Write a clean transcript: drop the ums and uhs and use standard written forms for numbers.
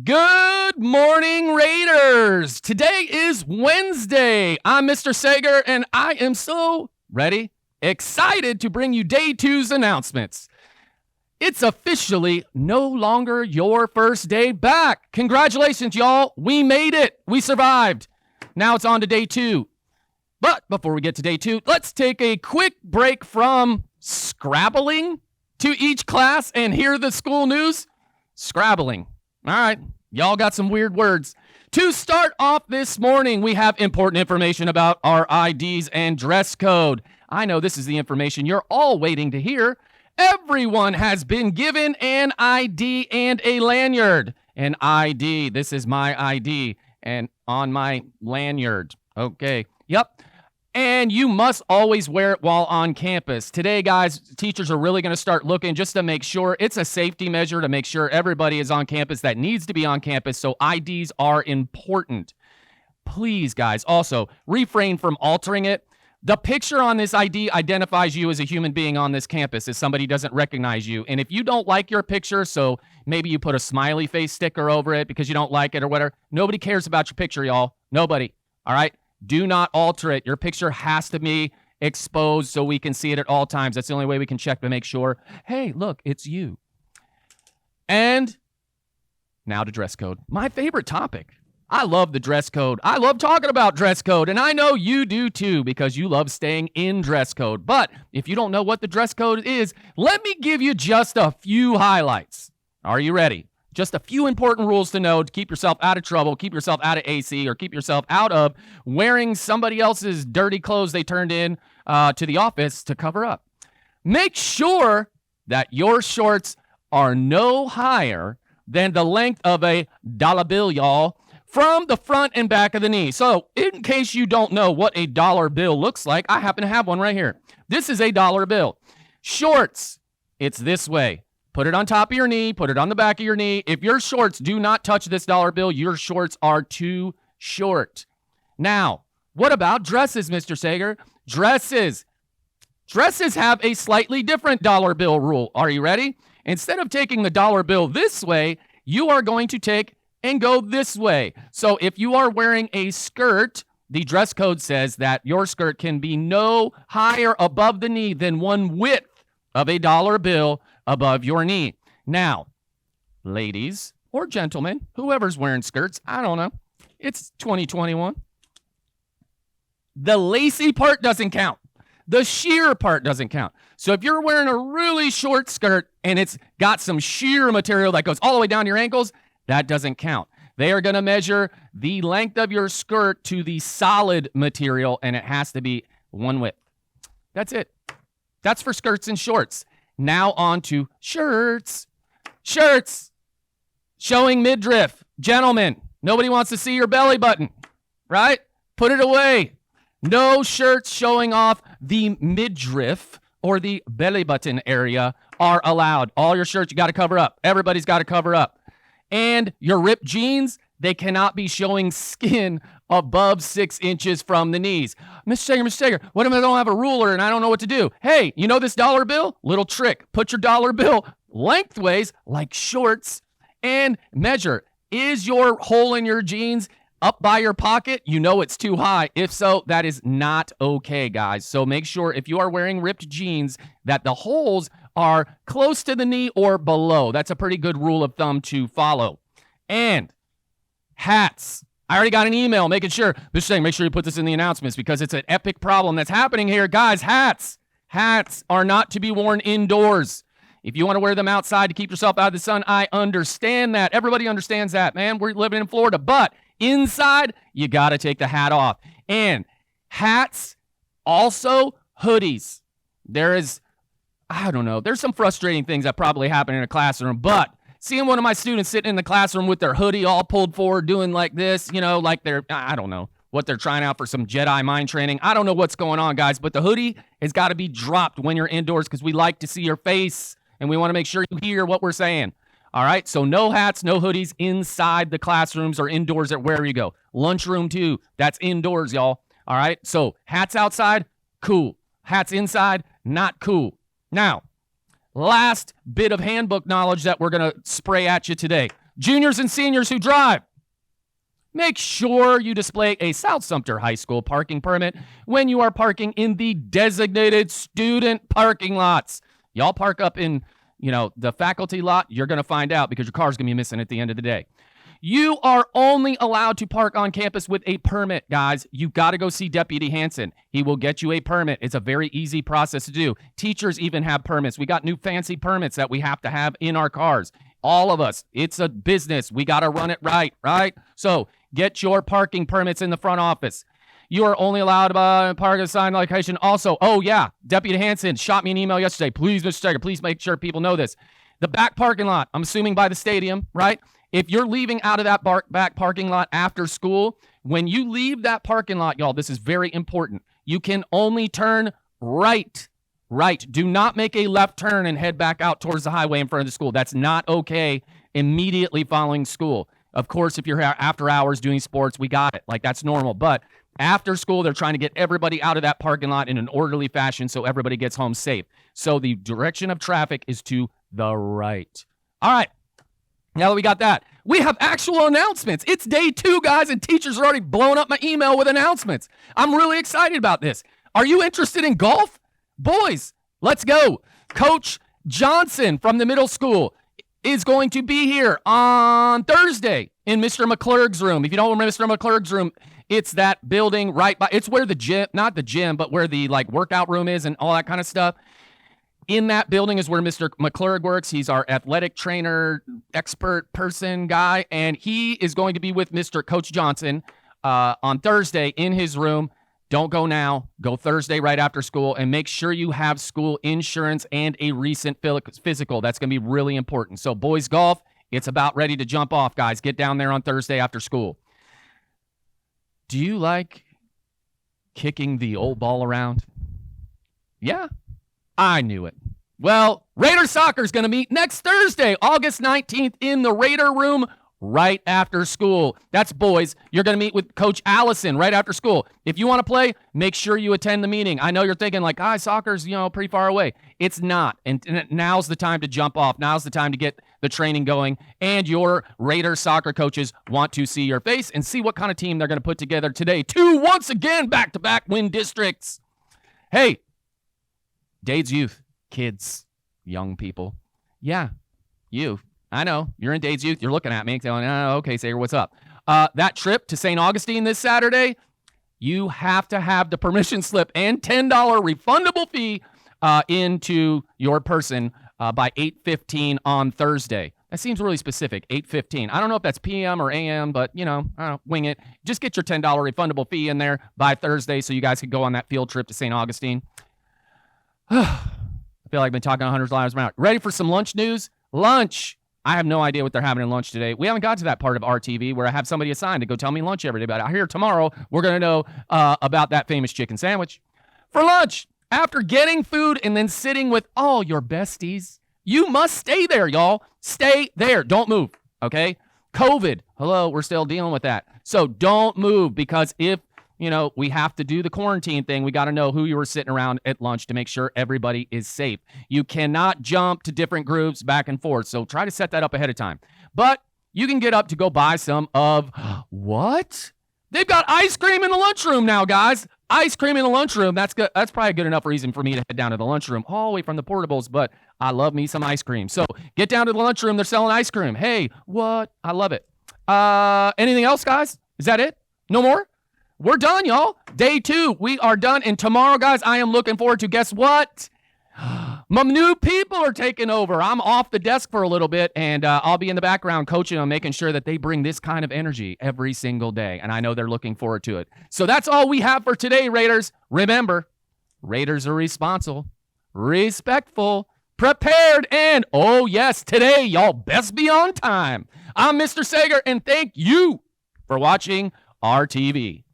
Good morning, Raiders. Today is Wednesday. I'm Mr. Sager, and I am so excited to bring you day two's announcements. It's officially no longer your first day back. Congratulations, y'all. We made it. We survived. Now it's on to day two. But before we get to day two, let's take a quick break from scrabbling to each class and hear the school news. Scrabbling. All right, y'all got some weird words. To start off this morning, we have important information about our IDs and dress code. I know this is the information you're all waiting to hear. Everyone has been given an ID and a lanyard. An ID, this is my ID, and on my lanyard. Okay, yep. And you must always wear it while on campus. Today, guys, teachers are really going to start looking just to make sure it's a safety measure to make sure everybody is on campus that needs to be on campus. So IDs are important. Please, guys, also refrain from altering it. The picture on this ID identifies you as a human being on this campus if somebody doesn't recognize you. And if you don't like your picture, so maybe you put a smiley face sticker over it because you don't like it or whatever, nobody cares about your picture, y'all. Nobody. All right? Do not alter it. Your picture has to be exposed so we can see it at all times. That's the only way we can check to make sure, hey, look, it's you. And now to dress code. My favorite topic. I love the dress code. I love talking about dress code, and I know you do too because you love staying in dress code. But if you don't know what the dress code is, let me give you just a few highlights. Are you ready? Just a few important rules to know to keep yourself out of trouble, keep yourself out of AC, or keep yourself out of wearing somebody else's dirty clothes they turned in to the office to cover up. Make sure that your shorts are no higher than the length of a dollar bill, y'all, from the front and back of the knee. So in case you don't know what a dollar bill looks like, I happen to have one right here. This is a dollar bill. Shorts, it's this way. Put it on top of your knee. Put it on the back of your knee. If your shorts do not touch this dollar bill, your shorts are too short. Now, what about dresses, Mr. Sager? Dresses. Dresses have a slightly different dollar bill rule. Are you ready? Instead of taking the dollar bill this way, you are going to take and go this way. So if you are wearing a skirt, the dress code says that your skirt can be no higher above the knee than one width of a dollar bill above your knee. Now, ladies or gentlemen, whoever's wearing skirts, I don't know. It's 2021. The lacy part doesn't count. The sheer part doesn't count. So if you're wearing a really short skirt and it's got some sheer material that goes all the way down your ankles, that doesn't count. They are going to measure the length of your skirt to the solid material, and it has to be one width. That's it. That's for skirts and shorts. Now on to shirts. Shirts. Showing midriff. Gentlemen, nobody wants to see your belly button, right? Put it away. No shirts showing off the midriff or the belly button area are allowed. All your shirts you got to cover up. Everybody's got to cover up. And your ripped jeans, they cannot be showing skin above 6 inches from the knees. Mr. Sager, what if I don't have a ruler and I don't know what to do? Hey, you know this dollar bill? Little trick. Put your dollar bill lengthways like shorts and measure. Is your hole in your jeans up by your pocket? You know it's too high. If so, that is not okay, guys. So make sure if you are wearing ripped jeans that the holes are close to the knee or below. That's a pretty good rule of thumb to follow. And hats. I already got an email making sure. Mr. Saying, make sure you put this in the announcements because it's an epic problem that's happening here. Guys, hats. Hats are not to be worn indoors. If you want to wear them outside to keep yourself out of the sun, I understand that. Everybody understands that, man. We're living in Florida. But inside, you got to take the hat off. And hats, also hoodies. There's some frustrating things that probably happen in a classroom, but seeing one of my students sitting in the classroom with their hoodie all pulled forward doing like this, like I don't know what they're trying out for some Jedi mind training. I don't know what's going on, guys, but the hoodie has got to be dropped when you're indoors because we like to see your face and we want to make sure you hear what we're saying. All right, so no hats, no hoodies inside the classrooms or indoors at wherever you go. Lunchroom too, that's indoors, y'all. All right, so hats outside, cool. Hats inside, not cool. Now, last bit of handbook knowledge that we're going to spray at you today. Juniors and seniors who drive, make sure you display a South Sumter High School parking permit when you are parking in the designated student parking lots. Y'all park up in, the faculty lot, you're going to find out because your car's going to be missing at the end of the day. You are only allowed to park on campus with a permit, guys. You got to go see Deputy Hansen. He will get you a permit. It's a very easy process to do. Teachers even have permits. We got new fancy permits that we have to have in our cars. All of us. It's a business. We got to run it right? So get your parking permits in the front office. You are only allowed to park assigned location. Also, Deputy Hansen shot me an email yesterday. Please, Mr. Steger, please make sure people know this. The back parking lot, I'm assuming by the stadium, right? If you're leaving out of that back parking lot after school, when you leave that parking lot, y'all, this is very important. You can only turn right. Do not make a left turn and head back out towards the highway in front of the school. That's not okay immediately following school. Of course, if you're after hours doing sports, we got it. Like, that's normal. But after school, they're trying to get everybody out of that parking lot in an orderly fashion so everybody gets home safe. So the direction of traffic is to the right. All right. Now that we got that, we have actual announcements. It's day 2, guys, and teachers are already blowing up my email with announcements. I'm really excited about this. Are you interested in golf? Boys, let's go. Coach Johnson from the middle school is going to be here on Thursday in Mr. McClurg's room. If you don't remember Mr. McClurg's room, it's that building right by, it's where the gym, not the gym, but where the workout room is and all that kind of stuff. In that building is where Mr. McClurg works. He's our athletic trainer, expert person guy, and he is going to be with Mr. Coach Johnson on Thursday in his room. Don't go now. Go Thursday right after school, and make sure you have school insurance and a recent physical. That's going to be really important. So boys golf, it's about ready to jump off, guys. Get down there on Thursday after school. Do you like kicking the old ball around? Yeah. I knew it. Well, Raider Soccer is going to meet next Thursday, August 19th in the Raider Room right after school. That's boys. You're going to meet with Coach Allison right after school. If you want to play, make sure you attend the meeting. I know you're thinking soccer's, pretty far away. It's not. And now's the time to jump off. Now's the time to get the training going. And your Raider soccer coaches want to see your face and see what kind of team they're going to put together today. 2 once again back-to-back win districts. Hey, Dade's youth, kids, young people. Yeah, you. I know. You're in Dade's youth. You're looking at me going, okay, Sager, what's up? That trip to St. Augustine this Saturday, you have to have the permission slip and $10 refundable fee into your person by 8:15 on Thursday. That seems really specific, 8:15. I don't know if that's PM or AM, but, I don't know, wing it. Just get your $10 refundable fee in there by Thursday so you guys can go on that field trip to St. Augustine. I feel like I've been talking 100 lives an hour. Ready for some lunch news? Lunch. I have no idea what they're having in lunch today. We haven't got to that part of RTV where I have somebody assigned to go tell me lunch every day. But out here tomorrow, we're going to know about that famous chicken sandwich. For lunch, after getting food and then sitting with all your besties, you must stay there, y'all. Stay there. Don't move, okay? COVID. Hello, we're still dealing with that. So don't move, because if we have to do the quarantine thing, we got to know who you were sitting around at lunch to make sure everybody is safe. You cannot jump to different groups back and forth, so try to set that up ahead of time. But you can get up to go buy some of what? They've got ice cream in the lunchroom now, guys. Ice cream in the lunchroom. That's good. That's probably a good enough reason for me to head down to the lunchroom all the way from the portables, but I love me some ice cream. So get down to the lunchroom. They're selling ice cream. Hey, what? I love it. Anything else, guys? Is that it? No more? We're done, y'all. Day 2, we are done. And tomorrow, guys, I am looking forward to, guess what? My new people are taking over. I'm off the desk for a little bit, and I'll be in the background coaching them, making sure that they bring this kind of energy every single day. And I know they're looking forward to it. So that's all we have for today, Raiders. Remember, Raiders are responsible, respectful, prepared, and, oh, yes, today, y'all best be on time. I'm Mr. Sager, and thank you for watching RTV.